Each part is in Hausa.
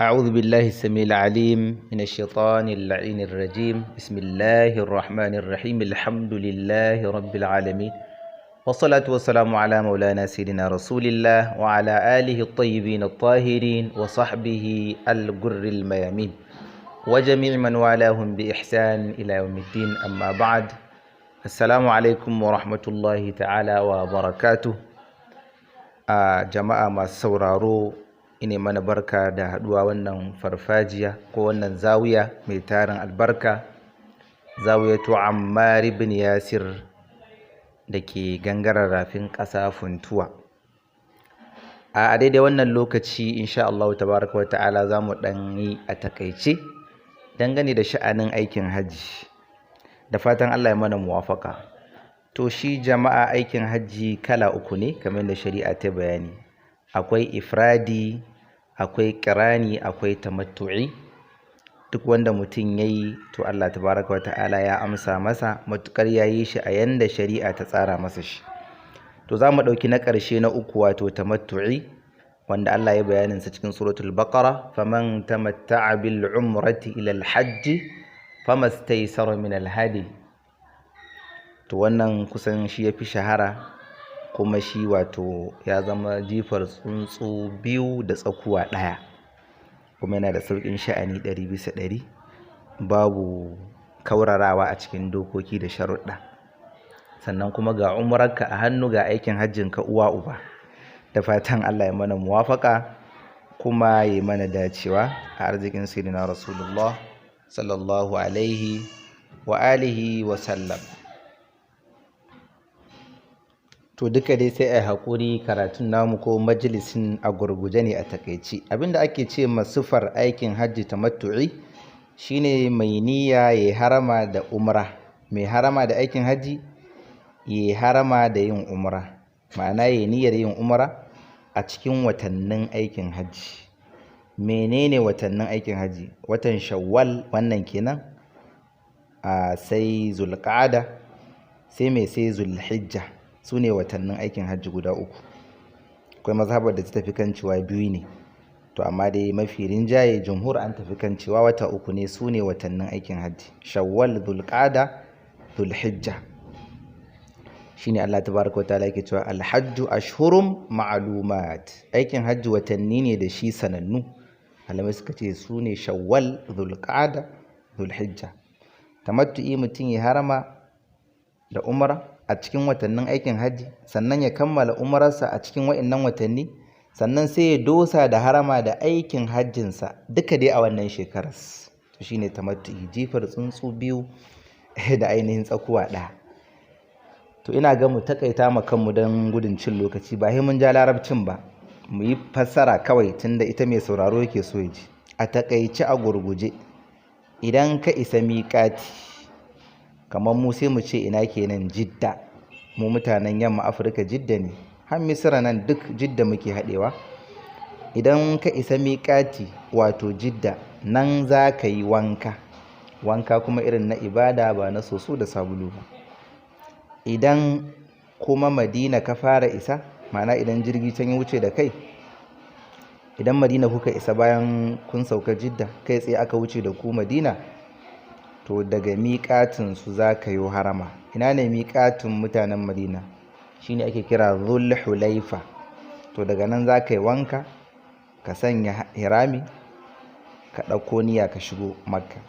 أعوذ بالله السميع العليم من الشيطان اللعين الرجيم بسم الله الرحمن الرحيم الحمد لله رب العالمين والصلاة والسلام على مولانا سيدنا رسول الله وعلى آله الطيبين الطاهرين وصحبه الغر الميامين وجميع من والاهم بإحسان إلى يوم الدين أما بعد السلام عليكم ورحمة الله تعالى وبركاته jama'a masu sauraro ine mana barka da haduwa wannan farfajiya ko wannan zawiya mai tarin albarka, zawiyatu Ammar ibn Yasir da ke gangaren rafin ƙasa Funtuwa. A daidai wannan lokaci insha Allah tabaraka wa ta'ala za mu ɗan yi a takaice dangane da sha'anin aikin hajji, da fatan Allah ya mana muwafaka. To shi jama'a aikin hajji kala uku ne kamar da shari'a ta bayani. Akwai ifradi, akwai kirani, akwai tamattu'i. Duk wanda mutum yayi to Allah tabaraka wa ta'ala ya amsa masa matukar yayi shi a yanda shari'a ta tsara masa shi. To zamu dauki na karshe na uku wato tamattu'i, wanda Allah ya bayanin sa cikin suratul baqara, faman tamatta'a bil umrati ila al hajj famastaysara min al hadi. To wannan kusan shi yafi shahara kuma shi wato ya zama jifar tsuntsu biyu da tsakuwa ɗaya, kuma yana da sauƙin sha'ani 100%, babu kaurarawa a cikin dokoki da sharuɗa, sannan kuma ga umrarka a hannu ga aikin hajjinka uwa uba. Da fatan Allah ya mana muwafaka kuma ya mana dacewa a arzikin sayyidina Rasulullah sallallahu alaihi wa alihi wa sallam. To duka dai sai ai haƙuri karatun namu ko majalisin a gurguje ne a takaici. Abinda ake ce masufar aikin hajji tamattu'i shine mai niyya ya harama da umra, mai harama da aikin hajji ya harama da yin umra, ma'ana ya niyyar yin umra a cikin watannin aikin hajji. Menene watannin aikin hajji? Watan Shawwal wannan kenan, sai Zulqa'ada, sai Zulhijja. Su ne watannin aikin hajji guda uku. Akwai mazhabar da ta tafi kan cewa biyu ne, to amma dai mafi rinjaye jumhur an tafi kan cewa wata uku ne, su ne watannin aikin hajji: Shawwal, Dhulqa'da, Dhulhijja. Shine Allah tabaraka wa ta'ala yake cewa alhajju ashhurum ma'lumat. Aikin hajji watanni ne da shi sanannu. Malamai suka ce su ne Shawwal, Dhulqa'da, Dhulhijja. Tamattu'i mutum ya harama da umra a cikin watannin aikin hajji, sannan ya kammala umararsa a cikin wa'innan watanni, sannan sai ya dosa da harama da aikin hajjinsa duka dai a wannan shekarar. To shine tamattu'i, jifar tsuntsu biyu da ainihin tsakuwa ɗaya. To ina ga mu takaita ma kanmu don gudun cin lokaci, ba sai mun ja larabcin ba, mu yi fassara kawai tunda ita mai sauraro yake so ya ji. A takaice a gurguje, idan ka isa miƙati, kamar mu sai mu ce ina kenan Jidda, mu mutanen yamma Afirka Jidda ne, har Misira nan duk Jidda muke haɗewa. Idan ka isa miƙati wato Jidda, nan za ka yi wanka kuma irin na ibada, ba na soso da sabulu ba. Idan kuma Madina ka fara isa, ma'ana idan jirgi can ya wuce da kai, idan Madina kuka isa bayan kun sauka Jidda, kai tsaye aka wuce da ku Madina, to daga miƙatinsu za ka yi harama. Ina ne miƙatin mutanen Madina? Shine ake kira Dhul-Hulaifa. To daga nan za ka yi wanka, ka sanya hirami, ka ɗauko niyya ka shigo Makka.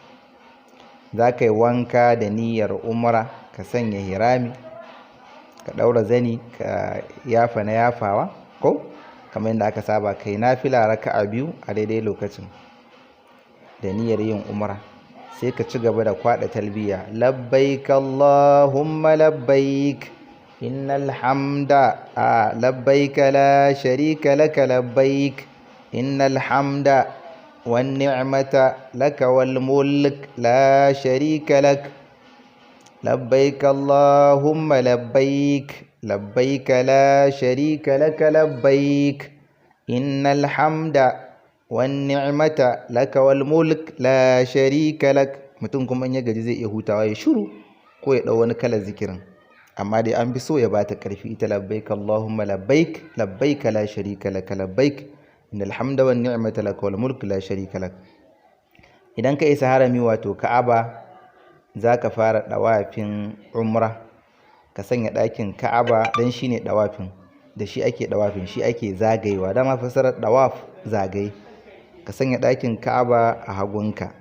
Za ka yi wanka da niyyar umra, ka sanya hirami, ka ɗaura zani, ka yafa na yafawa, ko kamar yadda aka saba, kai nafila raka'a 2 a daidai lokacin da niyyar yin umra. Sai ka ci gaba da kwaɗa talbiya, labbaik Allahumma labbaik innal hamda labbaik la sharika laka labbaik innal hamda wan ni'mata laka wal mulk la sharika lak labbaik Allahumma labbaik labbaik la sharika laka labbaik innal hamda wan ni'mata laka wal mulk la sharika lak. Mutum kuma in ya gaji zai iya hutawa ya shiru ko ya dau wani kalar zikirin, amma dai an bi so ya bata karfi ita labbaik Allahumma labbaik labbaik la sharika laka labbaik innal hamda wan ni'mata lak wal mulku la sharika lak. Idan ka isa harami wato Ka'aba, zaka fara dawafin umra, ka sanya ɗakin Ka'aba dan shine dawafin, da shi ake dawafin, shi ake zagayewa, dama fasarar dawaf zagaye. Ka sanya ɗakin Ka'aba a hagunka,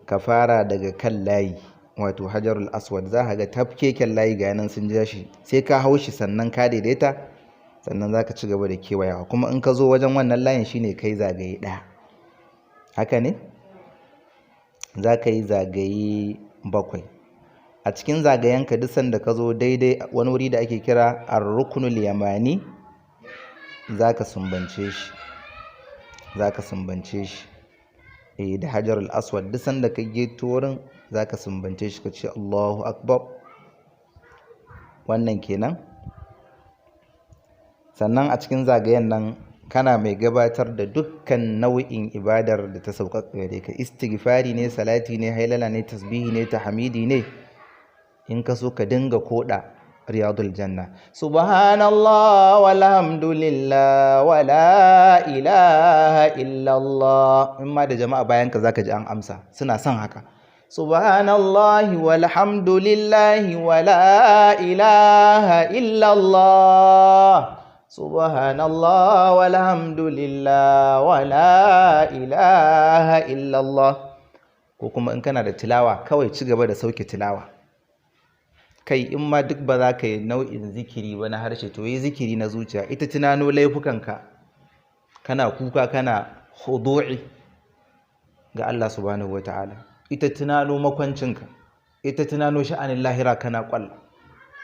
ka fara daga kan layi wato Hajarul Aswad, za ka ga tafkeken layi ga yanan sun ja shi, sai ka hau shi sannan ka daidaita, sannan za ka ci gaba da kewayawa. Kuma in ka zo wajen wannan layin shine kai zagaye ɗaya, haka ne? Za ka yi zagaye 7. A cikin zagayenka duk sanda ka zo daidai wani wuri da ake kira ar-ruknul yamani, za ka sumbance shi, da Hajarul Aswad. Duk sanda ka geto wurin za ka sumbance shi, ka ce Allahu Akbar. Wannan kenan. Sannan a cikin zagayen nan kana mai gabatar da dukkan nau'in ibadar da ta sauƙaƙa gare ka, istighfari ne, salati ne, hailala ne, tasbihi ne, tahmidi ne. In ka so ka dinga koda riyadul janna, subhanallah walhamdulillah wala ilaha illallah. In ma da jama'a bayan ka zaka ji an amsa, suna son haka. Subhanallah walhamdulillah wala ilaha illallah, subhanallah walhamdulillah wala ilaha illallah. Ko kuma in kana da tilawa, kawai ci gaba da sauke tilawa. Kai in ma duk ba za ka yi nau'in zikiri ba na harshe, to yi zikiri na zuciya. Ita tunano laifukanka, kana kuka, kana khudu'i ga Allah subhanahu wata'ala. Ita tunano makwancinka, ita tunano sha'anin lahira, kana kwalla.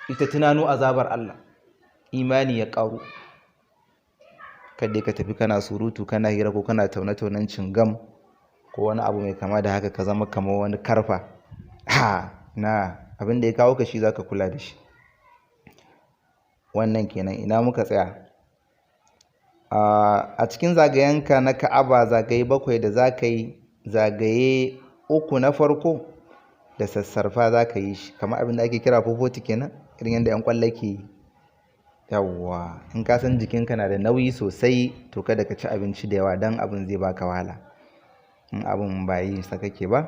Ita tunano azabar Allah, imani ya ƙaru. Kadai ka tafi kana surutu, kana hira, ko kana taune-taunen cingam ko wani abu mai kama da haka, ka zama kamar wani karfa. Abin da ya kawo ka shi zaka kula da shi. Wannan kenan. Ina muka tsaya? A cikin zagayenka na Ka'aba, zagaye 7 da zaka yi, zagaye 3 na farko da sassarfa zaka yi shi, kamar abin da ake kira fofoti kenan, irin yadda 'yan kwallo ke yi. Yawwa, in ka san jikinka na da nauyi sosai, to kada ka ci abinci da yawa, dan abin zai baka wahala. In abin ba yi sa kake ba,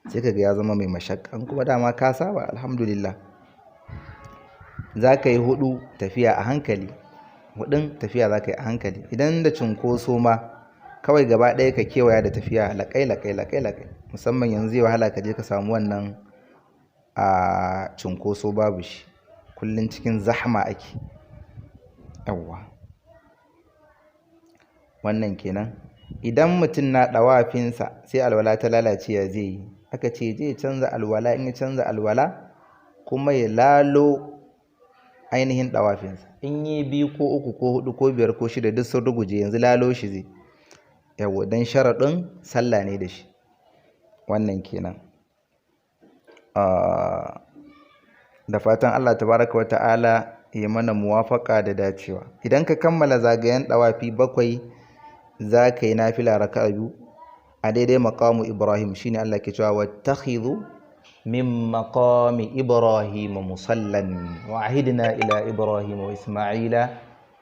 sai kaga ya zama mai mashakka. Kuma dama ka saba, alhamdulillah. Za ka yi 4 tafiya a hankali, 4 tafiya za ka yi a hankali. Idan da cunkoso ma, kawai gaba ɗaya ka kewaya da tafiya laƙai. Musamman yanzu zai wahala ka je ka samu wannan a cunkoso, babu shi. Kullum cikin zahma ake. Yawwa, wannan kenan. Idan mutum na ɗawafinsa sai alwala ta lalace, ya zai yi? Aka ce zai canza alwala. In ya canza alwala, kuma ya lalo ainihin ɗawafinsa. In yi 2 ko 3 ko 4 ko 5 ko 6 duk sun ruguje, yanzu lalo shi zai. Yawwa, don sharaɗin sallah ne da shi. Wannan kenan. Da fatan Allah tabaraka wa ta'ala ya mana muwafaka da dacewa. Idan ka kammala zagayen ɗawafi 7, za ka yi nafila raka'a 2 a daidai maqamu Ibrahim. Shine Allah ke cewa wattakhidhu min maqami Ibrahim musallan wa ahidna ila Ibrahim wa Isma'ila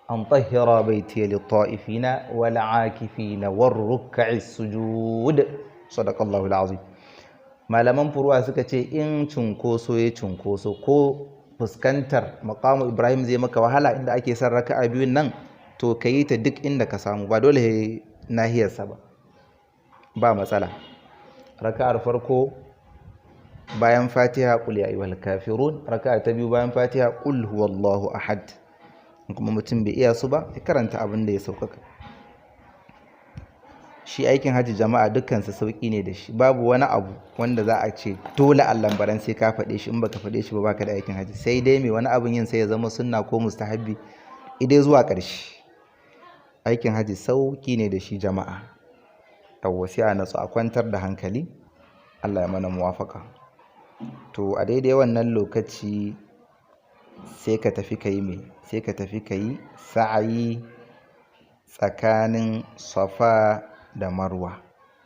an tahhira baytiya lit-ta'ifina wal-'akifina war-ruk'is sujud. Sadaqallahu al-azim. Malaman furuwa suka ce in cunkoso ya cunkoso, ko fuskantar maqamu Ibrahim zai maka wahala inda ake son raka'a 2 nan, to ka yi ta duk inda ka samu, ba dole nahiyarsa ba matsala. Raka'ar farko bayan Fatiha qul ya ayyuhal kafirun, raka'a ta 2 bayan Fatiha qul huwallahu ahad. Kuma mutum bai iya su ba, ya karanta abin da ya sauƙaƙa. Shi aikin hajji jama'a dukkansa sauƙi ne da shi, babu wani abu wanda za a ce dole Allah baran sai ka faɗe shi, in baka faɗe shi ba baka da aikin hajji. Sai dai mai wani abin yin sai ya zama sunna ko mustahabbi idai zuwa ƙarshe. Aikin hajji sauƙi ne da shi jama'a. Yawwa, sai a natsu, a kwantar da hankali. Allah ya mana muwafaka. To a daidai wannan lokaci sai ka tafi ka yi me? Sai ka tafi ka yi sa'ayi tsakanin Safa da Marwa.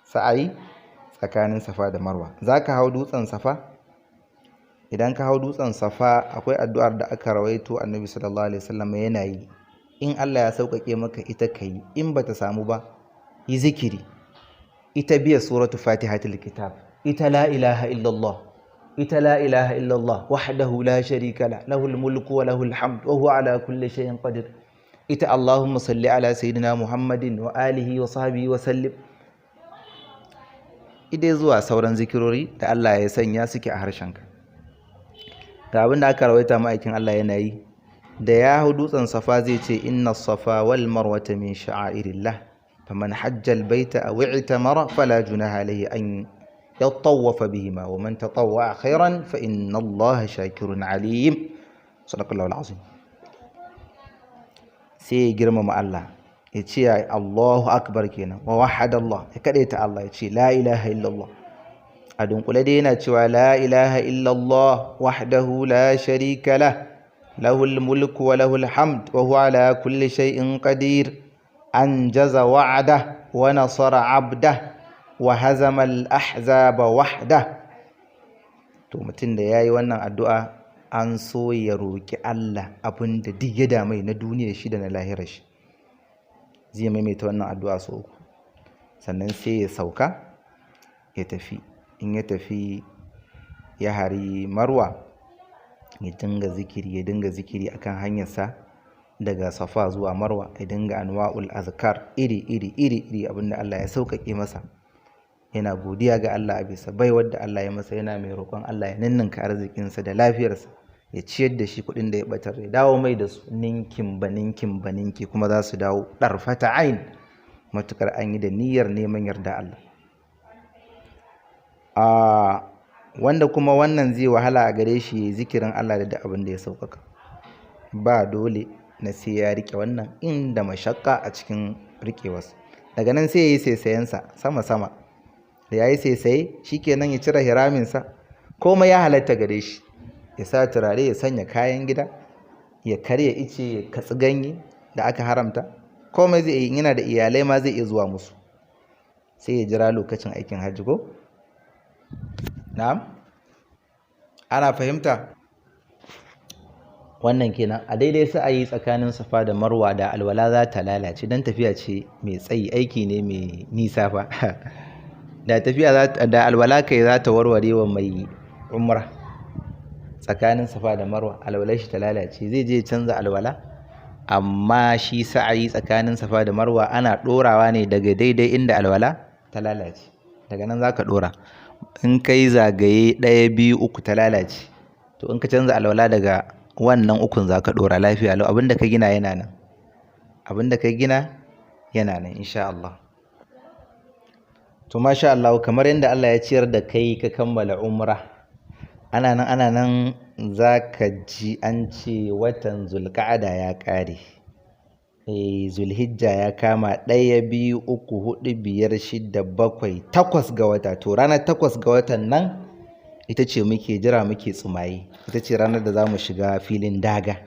Sa'ayi tsakanin Safa da Marwa. Za ka hau dutsen Safa. Idan ka hau dutsen Safa, akwai addu'ar da aka rawaito Annabi sallallahu alaihi wasallam yana yi. in Allah ya sauƙaƙe maka ita kai, in bata samu ba yi zikiri, ita biya suratu fatihatul kitab, ita la ilaha illallah, ita la ilaha illallah wahdahu la sharika la lahul mulku wa lahul hamd wa huwa ala kulli shay'in qadir, ita Allahumma salli ala sayyidina Muhammadin wa alihi wa sahbihi wa sallim, idai zuwa sauran zikirori da Allah ya sanya suke a harshenka. Ga abin da aka rawaita ma'aikin Allah yana yi, da ya hau dutsen safa zai ce inna safa wal marwata min sha'airillah faman hajjal baita aw i'tamara fala junaha alayhi an yatawwafa bihima wa man tatawwa khairan fa inna Allaha shakirun alim. Sadaqallahu alazim. Sai ya girmama Allah, ya ce Allahu akbar kenan, wa wahada Allah, ya kadaita Allah, ya ce la ilaha illallah. A dunkule dai yana cewa la ilaha illallah wahdahu la sharika lah lahul mulku wa lahul hamd wa huwa ala kulli shay'in qadir anjaza wa'ada wa nasara 'abda wa hazama al-ahzaba wahda. To mutum da yayi wannan addu'a an so ya roki Allah abinda duk ya damai na duniyar shi da na lahirar shi. Zai maimaita wannan addu'a so uku, sannan sai ya sauka ya tafi. In ya tafi ya hari Marwa, ya dinga zikiri akan hanyarsa daga Safa zuwa Marwa, ya dinga anwa'ul azkar iri abinda Allah ya sauƙaƙe masa. Yana godiya ga Allah a bisa baiwar da Allah ya masa, yana mai roƙon Allah ya ninninka arzikinsa da lafiyarsa, ya ciyar da shi kuɗin da ya batar, ya dawo mai da su ninkin baninki kuma za su dawo ɗarfata ain, matukar an yi da niyyar neman yarda Allah. Wanda kuma wannan zai wahala a gare shi zikirin Allah da abin da ya sauƙaƙa, ba dole na sai ya rike wannan inda mashakka a cikin rikewarsa. Daga nan sai ya yi saisayensa sama da ya yi saisaye shikenan ya cire hiraminsa, komai ya halatta gare shi, ya sa turare, ya sanya kayan gida, ya karya ice, ya katsi ganye da aka haramta, komai zai yi. Yana da iyalai ma zai iya zuwa musu, sai ya jira lokacin aikin hajji ko? Na'am, ana fahimta? Wannan kenan. A daidai sa'ayi tsakanin Safa da Marwa da alwala za ta lalace, dan tafiya ce mai tsayi, aiki ne mai nisa fa. Da tafiya da alwala kai za ta warware wa mai umra tsakanin Safa da Marwa, alwalar shi ta lalace, zai je canza alwala. Amma shi sa'ayi tsakanin Safa da Marwa ana ɗorawa ne daga daidai inda alwala ta lalace, daga nan za ka ɗora. In kai zagaye 1 2 3 ta lalace, to in ka canza alwala daga wannan ukun za ka ɗora lafiya lau. Abinda ka gina yana nan, insha Allah. To masha Allah, kamar yadda Allah ya ciyar da kai ka kammala umra, ana nan za ka ji an ce watan Zulqa'ada ya ƙare, Zulhijja ya kama 1 2 3 4 5 6 7 8 ga wata. To ranar 8 ga watan nan ita ce muke jira, muke tsumaye, ita ce ranar da za mu shiga filin daga.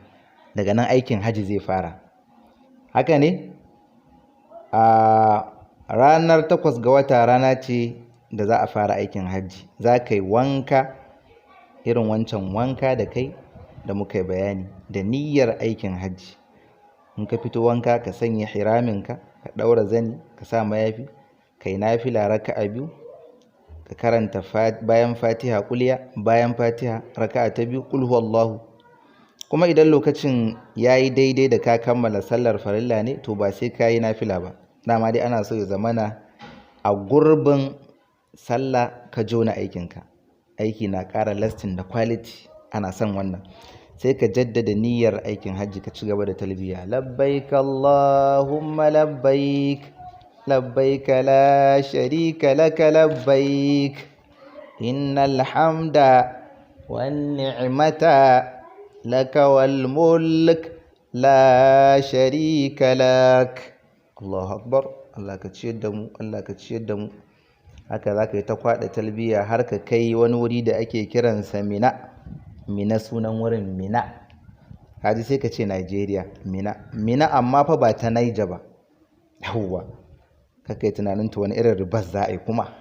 Daga nan aikin hajji zai fara, haka ne? Ranar 8 ga wata rana ce da za a fara aikin hajji. Za ka yi wanka irin wancan wanka da kai da muka yi bayani, da niyyar aikin hajji. In ka fito wanka ka sanya hiraminka, ka ɗaura zani, ka sa mayafi, ka yi nafila raka'a 2, ka karanta bayan Fatiha kulya, bayan Fatiha raka'a ta 2 qul huwallahu. Kuma idan lokacin yayi daidai da ka kammala sallar farilla ne, to ba sai ka yi nafila ba. Dama dai ana so ya zamana a gurbin sallah ka jona aikinka. Aiki na ƙara lasting da quality, ana son wannan. Sai ka jaddada niyyar aikin hajji, ka ci gaba da talbiya, labbaik Allahumma labbaik labbaik la sharika laka labbaik innal hamda wan ni'mata laka wal mulk la sharika lak. Allahu akbar. Allah ka ciyar da mu, Allah ka ciyar da mu. Haka za ka yi ta kwaɗa talbiya har ka kai wani wuri da ake kiransa Mina, sunan wurin Mina. Kaji sai ka ce Nigeria, Mina amma fa ba ta Niger ba. Yawwa, kakai tunanin ta wani irin ribas za a yi kuma.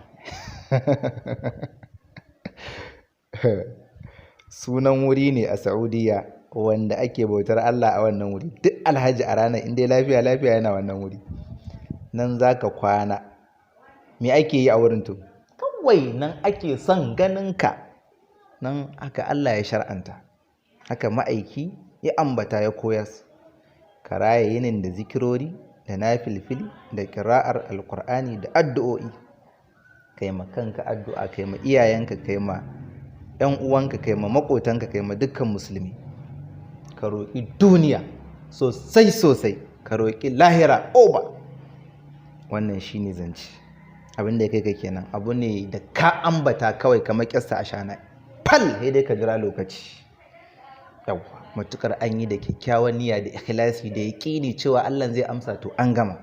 Sunan wuri ne a Saudiya, wanda ake bautar Allah a wannan wuri. Duk alhaji a ranar in dai lafiya yana wannan wuri, nan za ka kwana. Me ake yi a wurin to? Kawai nan ake son ganinka, nan haka Allah ya shar'anta, haka ma'aiki ya ambata ya koyas. Ka raya yinin da zikirori da nafilfili da ƙira'ar alƙur'ani da addu'o'i. Kai ma kanka addu'a, kai ma iyayenka, kai ma 'yan uwanka, kai ma maƙotanka, kai ma dukkan musulmi. Ka roƙi duniya sosai, ka roƙi lahira oba. Wannan shine zance. Abin da ya kai ka kenan, abu ne da ka ambata kawai kamar ƙyasta a shana, fal sai dai ka jira lokaci. Yawwa, matukar an yi da kyakkyawan niyya da ikhlasi da yaƙini cewa Allah zai amsa, to an gama,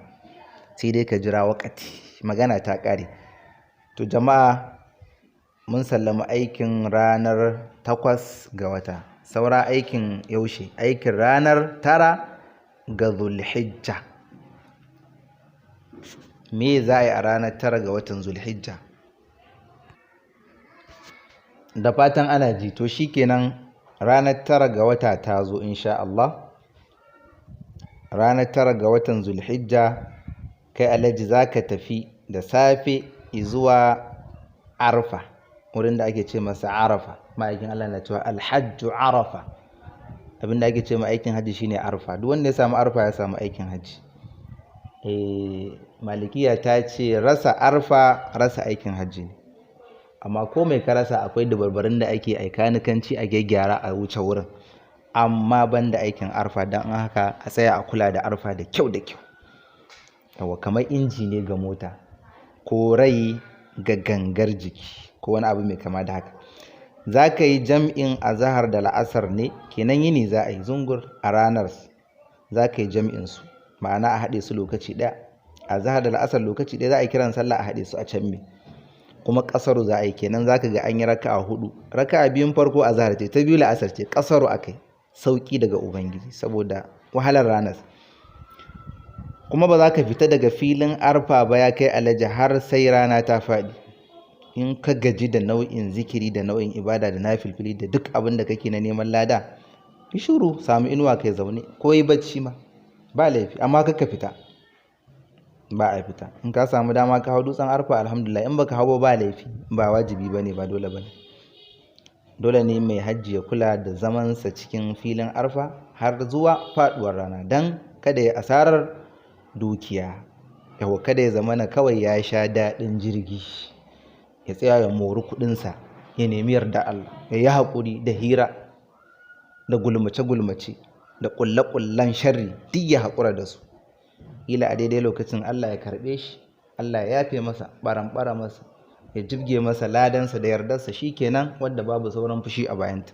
sai dai ka jira wakati, magana ta ƙare. To jama'a, mun sallama aikin ranar 8 ga wata, saura aikin yaushe? Aikin ranar 9 ga Zulhijja. Me za a yi a ranar 9 ga watan Zulhijja? Da fatan ana ji. To shikenan, ranar 9 ga wata ta zo insha Allah. Ranar 9 ga watan Zulhijja, kai alhaji za ka tafi da safe zuwa Arfa, wurin da ake ce masa Arafa. Ma'aikin Allah na cewa alhajju Arafa. Abin da ake ce ma aikin hajji shine Arfa. Duk wanda ya samu Arfa ya samu aikin hajji. Malikiya ta ce rasa Arfa rasa aikin hajji ne. Amma ko mai ka rasa, akwai dabarbarin da ake aikanikanci a gyaggyara a wuce wurin. Amma ban da aikin Arfa, don haka a tsaya a kula da Arfa da kyau. Yawa, kamar inji ne ga mota, ko rai ga gangar jiki, ko wani abu mai kama da haka. Za ka yi jam'in azahar da la'asar ne, kenan yini za a yi zungur a ranar. Za ka yi jam'in su, ma'ana a haɗe su lokaci ɗaya. Azahar da la'asar lokaci ɗaya za a yi kiran sallah, a haɗe su a can me. Kuma ƙasaru za a yi, kenan za ka ga an yi raka'a 4. Raka'a biyun farko azahar ce, ta biyu la'asar ce, ƙasaru akai. Sauƙi daga Ubangiji saboda wahalar ranar. Kuma ba za ka fita daga filin Arfa ba ya kai alhaji har sai rana ta faɗi. In ka gaji da nau'in zikiri da nau'in ibada da nafilfili da duk abin da kake na neman lada, yi shiru, samu inuwa kai zaune, ko yi bacci ma ba laifi, amma ka fita. Ba a fita. In ka samu dama ka hau dutsen Arfa, alhamdulillah. In baka hau ba laifi, ba wajibi bane, ba dole bane. Dole ne mai hajji ya kula da zamansa cikin filin Arfa har zuwa faduwar rana, dan kada ya asarar dukiya. Yawa, kada ya zamana kawai ya sha daɗin jirgi, ya tsaya ya mori kuɗinsa, ya nemi yarda Allah, ya yi haƙuri da hira da gulmace-gulmace da ƙulle-ƙullen sharri, duk ya haƙura da su. Ila a daidai lokacin Allah ya karɓe shi, Allah ya yafe masa, ɓaran masa, ya jibge masa ladansa da yardarsa, shi kenan, wadda babu sauran fushi a bayanta.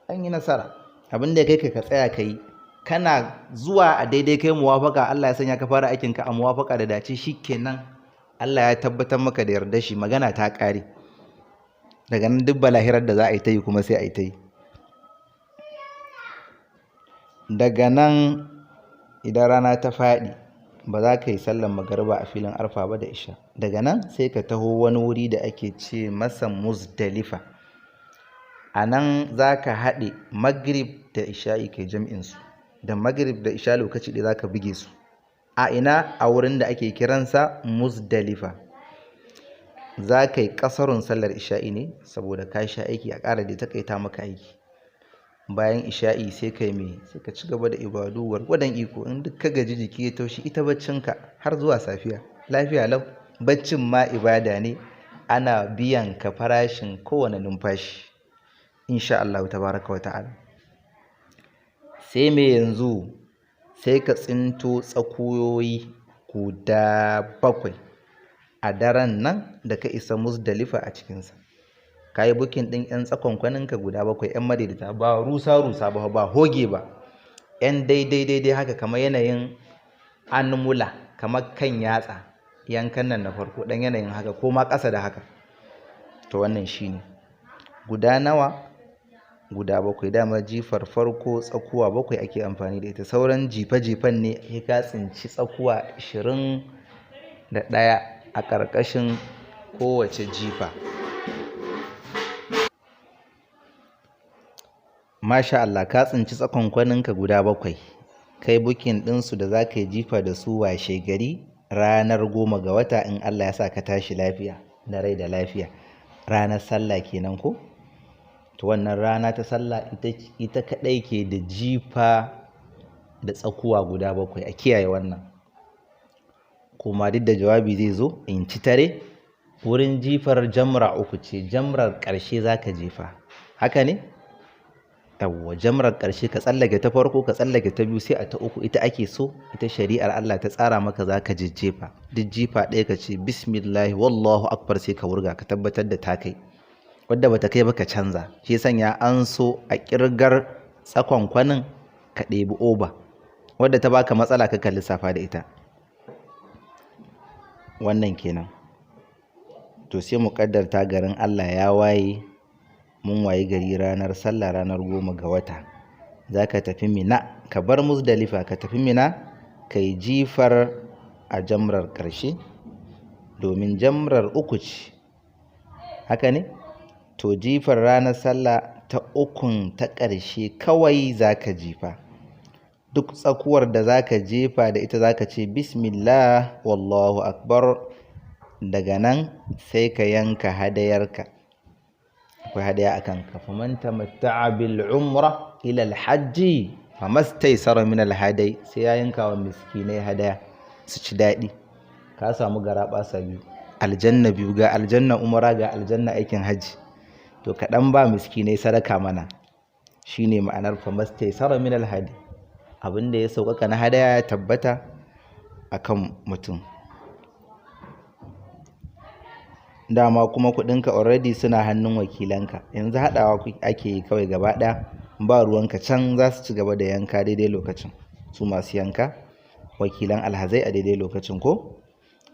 An yi nasara. Abin da ya kai ka tsaya ka yi, kana zuwa a daidai kai muwafaka, Allah ya sanya ka fara aikinka a muwafaka da dace, shi kenan, Allah ya tabbatar maka da yardar shi, magana ta ƙare. Daga nan duk balahirar da za a yi ta yi kuma sai a yi ta yi. Daga nan idan rana ta faɗi, ba za ka yi sallar magariba a filin Arfa ba da isha. Daga nan sai ka taho wani wuri da ake ce masa Muzdalifa. A nan za ka haɗe magrib da isha'i kai jam'insu. Da magrib da isha lokaci ɗaya za ka buge su. A ina? A wurin da ake kiransa Muzdalifa. Za ka yi ƙasarun sallar isha'i ne, saboda ka sha aiki, a ƙara da takaita maka aiki. Bayan isha'i sai kai me, sai ka ci gaba da ibadu gwargwadon iko. In duk ka gaji jiki ya taushi, ita baccinka har zuwa safiya, lafiya lau. Baccin ma ibada ne, ana biyan ka farashin kowane numfashi, insha Allah tabaraka wa ta'ala. Sai me yanzu? Sai ka tsinto tsakuyoyi guda 7 a daren nan da ka isa Muzdalifa a cikinsa. Ka yi bukin ɗin 'yan tsakonkwaninka guda 7, 'yan madaidaita, ba rusa-rusa ba hoge ba, 'yan daidai haka, kamar yanayin anmula, kamar kan yatsa, yankan nan na farko, ɗan yanayin haka, ko ma ƙasa da haka. To wannan shi ne. Guda nawa? Guda 7. Dama jifar farko tsakuwa 7 ake amfani da ita. Sauran jife-jifen ne ya ka tsinci tsakuwa 21 a ƙarƙashin kowace jifa. masha Allah, ka tsinci tsakonkwaninka guda 7 kai bukin ɗinsu da za ka yi jifa da su washe gari ranar 10 ga wata in Allah ya sa ka tashi lafiya da rai da lafiya, ranar sallah kenan ko? To wannan rana ta sallah ita kaɗai ke da jifa da tsakuwa guda 7, a kiyaye wannan. Kuma duk da jawabi zai zo in ci tare, wurin jifar jamra 3 ce, jamrar ƙarshe za ka jefa, haka ne? Yawwa, jamrar ƙarshe ka tsallake ta farko, ka tsallake ta biyu, sai a ta 3 ita ake so, ita shari'ar Allah ta tsara maka za ka jejjefa. Duk jifa ɗaya ka ce bismillah wallahu akbar sai ka wurga, ka tabbatar da ta kai. Wadda bata kai ba ka canza. Shi sanya an so a ƙirgar tsakonkwanin ka ɗebi oba. Wadda ta baka matsala ka kalli lissafa da ita. Wannan kenan. To sai mu ƙaddarta garin Allah ya waye, mun wayi gari ranar sallah ranar 10 ga wata. Za ka tafi Mina, ka bar Muzdalifa ka tafi Mina, ka yi jifar a jamrar ƙarshe, domin jamrar 3 ce. Haka ne? To jifar ranar sallah ta 3 ta ƙarshe kawai za ka jifa. Duk tsakuwar da za ka jefa da ita za ka ce bismillah wallahu akbar. Daga nan sai ka yanka hadayarka. Akwai hadaya a kanka. Faman tamatta'a bil umra ila al hajji famastaysara min al hadai, sai ya yanka wa miskinai hadaya su ci daɗi. Ka samu garaɓasa 2, aljanna 2, ga aljanna umra ga aljanna aikin hajji. To kaɗan ba miskinai sadaka mana, shine ma'anar famastaysara min al hadai. Abinda ya sauƙaƙa na hadaya ya tabbata akan mutum. Dama kuma kuɗinka already suna hannun wakilanka, yanzu haɗawa ake yi kawai gaba ɗaya, ba ruwanka, can za su ci gaba da yanka daidai lokacin, su masu yanka wakilan alhazai a daidai lokacin ko?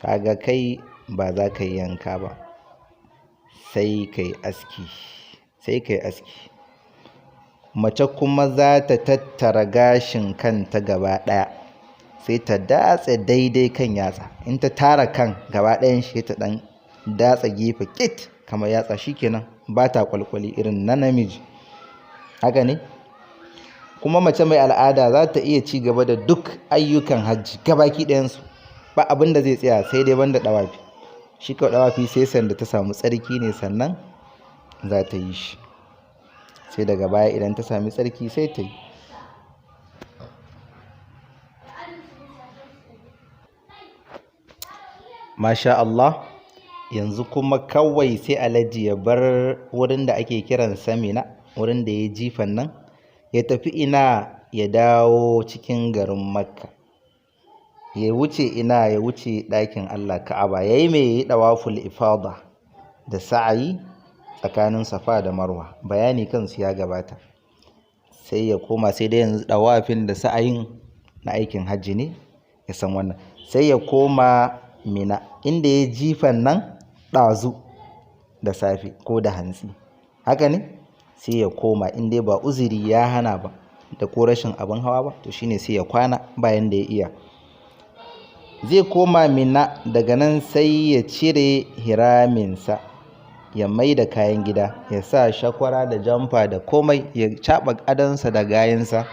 Kaga kai ba za ka yi yanka ba, sai ka yi aski. Mace kuma za ta tattara gashin kanta gaba ɗaya, sai ta datse daidai kan yatsa. In ta tara kan gaba ɗayan shi ta ɗan datsa gefe kit kamar yatsa, shikenan, ba ta kwalkwali irin na namiji. Haka ne? Kuma mace mai al'ada za ta iya ci gaba da duk ayyukan hajji gabaki ɗayansu, ba abin da zai tsaya, sai dai banda ɗawafi. Shi kawai ɗawafi sai sanda ta samu tsarki ne sannan za ta yi shi, sai daga baya idan ta sami tsarki sai ta yi. Masha Allah. Yanzu kuma kawai sai Alhaji ya bar wurin da ake kiransa Mina, wurin da ya jifan nan, ya tafi ina, ya dawo cikin garin Makka, ya wuce ina, ya wuce ɗakin Allah Ka'aba, ya yi mai ɗawaful ifada da sa'ayi tsakanin Safa da Marwa. Bayani kansu ya gabata. Sai ya koma, sai dai yanzu ɗawafin da sa'ayin na aikin hajji ne, ya san wannan. Sai ya koma Mina, inda ya jifan nan ɗazu da safe ko da hantsi. Haka ne? Sai ya koma, in dai ba uzuri ya hana ba da ko rashin abin hawa ba, to shine sai ya kwana bayan da ya iya. Zai koma Mina, daga nan sai ya cire hiraminsa, ya mai da kayan gida, ya sa shakwara da jamfa da komai, ya caɓa adonsa da gayansa.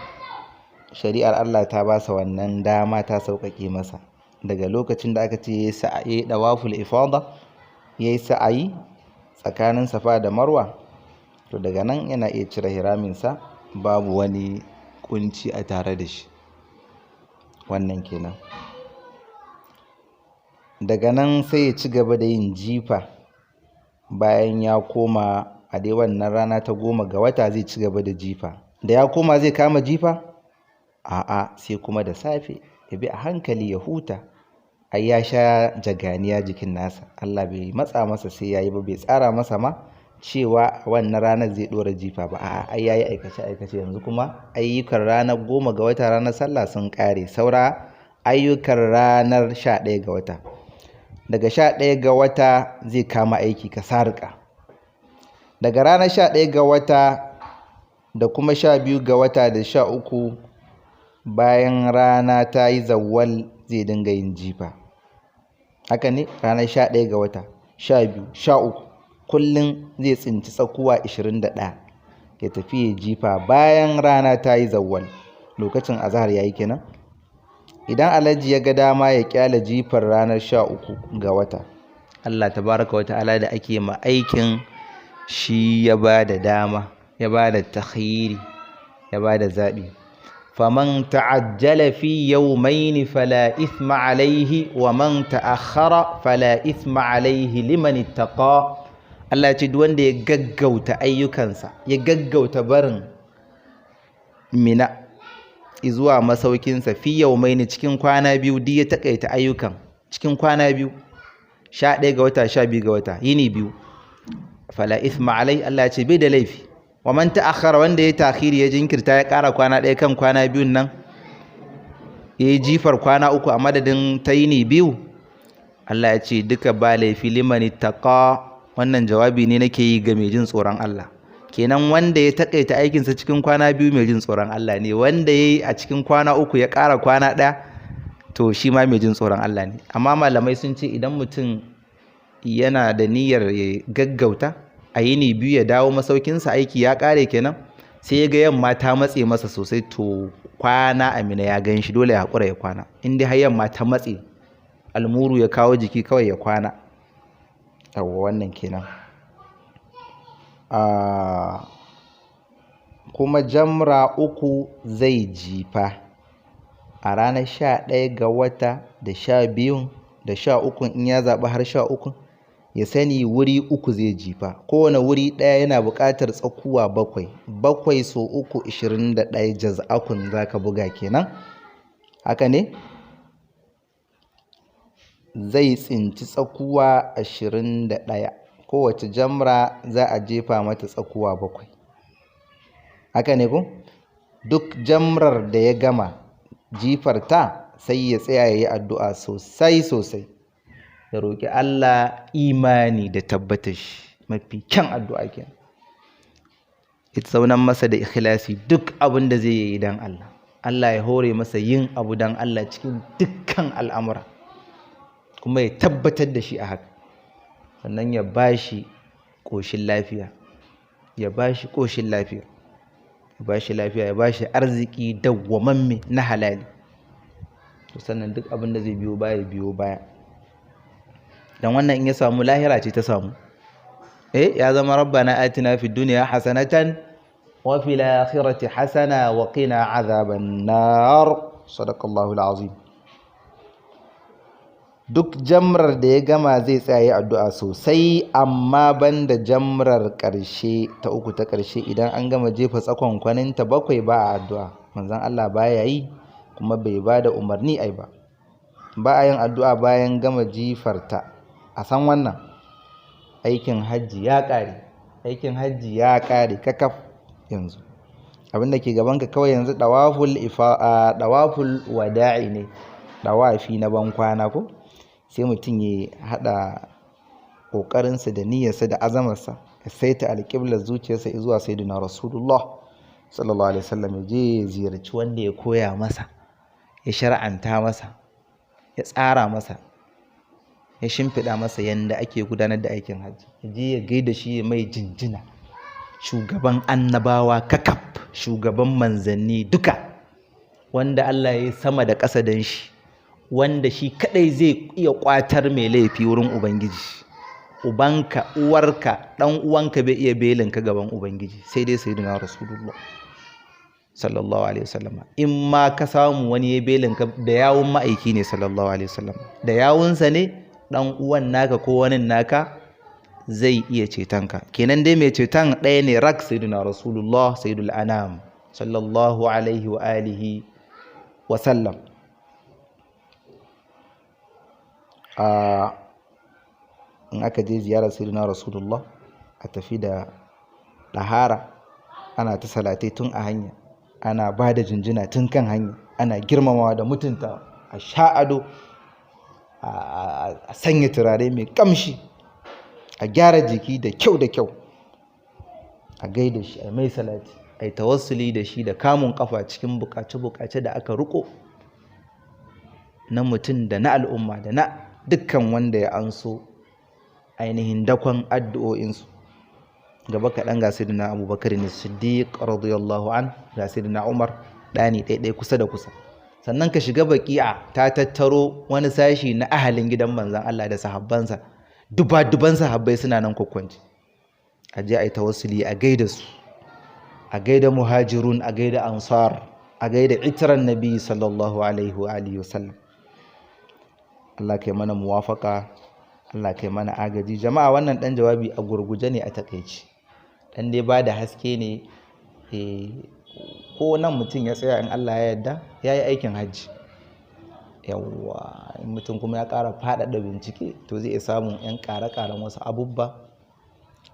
Shari'ar Allah ta ba sa wannan dama, ta sauƙaƙe masa. Daga lokacin da aka ce ya yi ɗawaful ifada, ya yi sa'ayi tsakanin Safa da Marwa, to daga nan yana iya cire hiraminsa, babu wani kunci a tare da shi. Wannan kenan. Daga nan sai ya ci gaba da yin jifa. Bayan ya koma a dai wannan rana ta 10 ga wata zai ci gaba da jifa. Da ya koma zai kama jifa? A'a, sai kuma da safe ya bi a hankali ya huta. Ai ya sha jaganiya jikin nasa, Allah bai matsa masa sai yayi ba, bai tsara masa ma cewa wannan ranar zai ɗora jifa ba. A'a, ai yayi aikace yanzu kuma ayyukan ranar 10 ga wata, ranar sallah, sun ƙare, saura ayyukan ranar 11 ga wata. Daga 11 ga wata zai kama aiki ka sarƙa. Daga ranar 11 ga wata da kuma 12 ga wata da 13, bayan rana ta yi zawwal, zai dinga yin jifa. Haka ne? Ranar 11 ga wata, 12, 13, kullum zai tsinci tsakuwa 21. ya tafi ya jifa bayan rana ta yi zawwal, lokacin azhar yayi kenan. Idan alhaji ya ga dama ya kyala jifar ranar 13 ga wata, Allah tabaraka wa ta'ala da ake ma aikin shi ya ba da dama, ya ba da takhiri, ya ba da zaɓi. faman ta'ajjala fi yawmayn fala ithma alayhi wa man ta'akhkhara fala ithma alayhi liman ittaqa. Allah ya ce duk wanda ya gaggauta ayyukansa, ya gaggauta barin Mina zuwa masaukinsa fi yawmayn cikin kwana biyu, duk ya takaita ayyukan cikin kwana biyu, 11 ga wata 12 ga wata, yini biyu, fala ithma alai, Allah ya ce bai da laifi. wa man ta'akhkhara, wanda ya takhiri ya jinkirta ya ƙara kwana ɗaya kan kwana biyun nan, ya yi jifar kwana 3 a madadin ta yini biyu, Allah ya ce duka ba laifi liman ittaqa. Wannan jawabi ne nake yi ga mai jin tsoron Allah. Kenan wanda ya takaita aikinsa cikin kwana biyu mai jin tsoron Allah ne, wanda ya yi a cikin kwana 3 ya ƙara kwana ɗaya, to shi ma mai jin tsoron Allah ne. Amma malamai sun ce idan mutum yana da niyyar ya gaggauta a yini biyu ya dawo masaukinsa, aiki ya ƙare kenan, sai ya ga yamma ta matse masa sosai, to kwana a Mina ya gan shi, dole ya haƙura ya kwana. In dai har yamma ta matse, almuru ya kawo jiki, kawai ya kwana. Yawwa, wannan kenan. Kuma jamra 3 zai jifa a ranar 11 ga wata da 12 da 13, in ya zaɓi har 13, ya sani wuri 3 zai jifa. Kowane wuri ɗaya yana buƙatar tsakuwa 7, 7 so 3 21 jaz'akun za ka buga kenan, haka ne? Zai tsinci tsakuwa 21, kowace jamra za a jefa mata tsakuwa 7, haka ne ko? Duk jamrar da ya gama jifarta sai ya tsaya ya yi addu'a sosai sosai, ya roƙi Allah imani da tabbatar shi, mafi kyan addu'a kenan. Ya saunan masa da ikhlasi, duk abin da zai yi don Allah, Allah ya hore masa yin abu don Allah cikin dukkan al'amura, kuma ya tabbatar da shi a haka. Sannan ya bashi ƙoshin lafiya, ya bashi ƙoshin lafiya, ya bashi lafiya, ya bashi arziki dawwamamme na halali. Sannan duk abin da zai biyo baya. Dan wannan in ya samu, lahira ce ta samu. Ya zama rabbana atina fid dunya hasanatan wa fil akhirati hasana wa qina azaban nar. Sadaqallahu alazim. Duk jamrar da ya gama zai tsaya addu'a sosai, amma banda jamrar ƙarshe ta 3 ta ƙarshe, idan an gama jefa tsakon kwaninta 7 ba a addu'a. Manzon Allah baya yi, kuma bai ba da umarni ai ba. Ba a yin addu'a bayan gama jifarta. A san wannan, aikin hajji ya ƙare, aikin hajji ya ƙare kakaf yanzu. Abinda ke gabanka kawai yanzu dawaful wada'i ne, dawafi na ban kwana ko? Sai mutum ya haɗa ƙoƙarinsa da niyyarsa da azamarsa, ya saita alƙiblar zuciyarsa zuwa sayyidina Rasulullah sallallahu alaihi wasallam, ya je ya ziyarci wanda ya koya masa, ya shar'anta masa, ya tsara masa, ya shimfiɗa masa yanda ake gudanar da aikin hajji. Ya je ya gaida shi, ya mai jinjina, shugaban annabawa kakaf, shugaban manzanni duka, wanda Allah ya yi sama da ƙasa don shi, wanda shi kadai zai iya kwatar mai laifi wurin Ubangiji. Ubanka, uwarka, dan uwanka bai iya belinka gaban Ubangiji, sai dai sayyidina Rasulullah sallallahu alaihi wasallam. In ma ka samu wani ya belinka, da yawun ma'aiki ne sallallahu alaihi wasallam, da yawunsa ne dan uwan naka ko wani naka zai iya cetonka. Kenan dai mai ceton ɗaya ne rak, sayyidina Rasulullah sayyidul anam sallallahu alaihi wa alihi wa sallam. In aka je ziyarar sayyidina Rasulullah, a tafi da ɗahara, ana ta salatai tun a hanya, ana ba da jinjina tun kan hanya, ana girmamawa da mutunta, a sha ado, a sanya turare mai kamshi, a gyara jiki da kyau, a gaida shi, a mai salati, a yi tawassuli da shi da kamun kafa cikin bukace-bukace da aka riko na mutum da na al'umma da na dukkan wanda ya anso ainihin dakon addu'o'insu. gaba kaɗan ga sayyidina Abubakar ne Siddiq radiyallahu an, ga sayyidina Umar, ɗani ɗaiɗai kusa da kusa. Sannan ka shiga baqi'a, ta tattaro wani sashi na ahalin gidan manzon Allah da sahabbansa, duban sahabbai suna nan kwakwanci. A je a yi tawassuli, a gaida su, a gaida muhajirun, a gaida ansar, a gaida itiran nabi sallallahu alaihi wa alihi wasallam. Allah kai mana muwafaka, Allah kai mana agaji. Jama'a, wannan dan jawabi a gurguje ne, a takeici dan dai ba da haske ne. Ko nan mutum ya tsaya, in Allah ya yarda ya yi aikin hajji. Yawwa, in mutum kuma ya ƙara faɗaɗa bincike to zai iya samun 'yan ƙare-ƙaren wasu abubba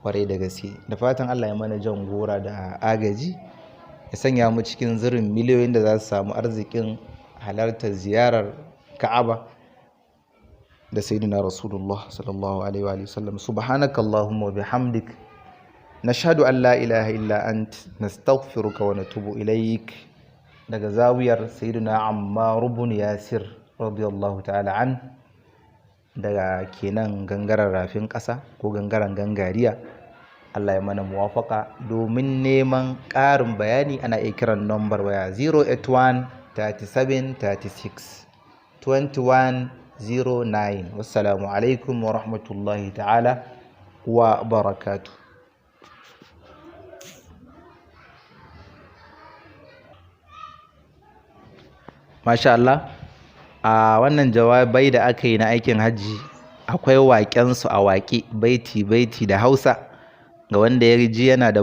kwarai da gaske. Da fatan Allah ya mana jan gora da agaji, ya sanya mu cikin zirin miliyoyin da za su samu arzikin halartar ziyarar Ka'aba da sayyidina Rasulullah sallallahu alaihi wa sallam. Subhanakallahumma wa bihamdik, nashhadu an la ilaha illa ant, nastaghfiruka wa natubu ilaik. Daga zawiyar sayyidina Ammar ibn Yasir radiyallahu ta'ala an, daga kenan gangaren rafin ƙasa ko gangaren gangariya. Allah ya mana muwafaka. Domin neman ƙarin bayani ana iya kiran nambar waya 081 37 36 21 09. Wassalamu alaikum wa rahmatullahi ta'ala wa barakatuh. Masha Allah, a wannan jawabai da aka yi na aikin hajji akwai waƙensu a waƙe, baiti da Hausa, ga wanda ya ji yana da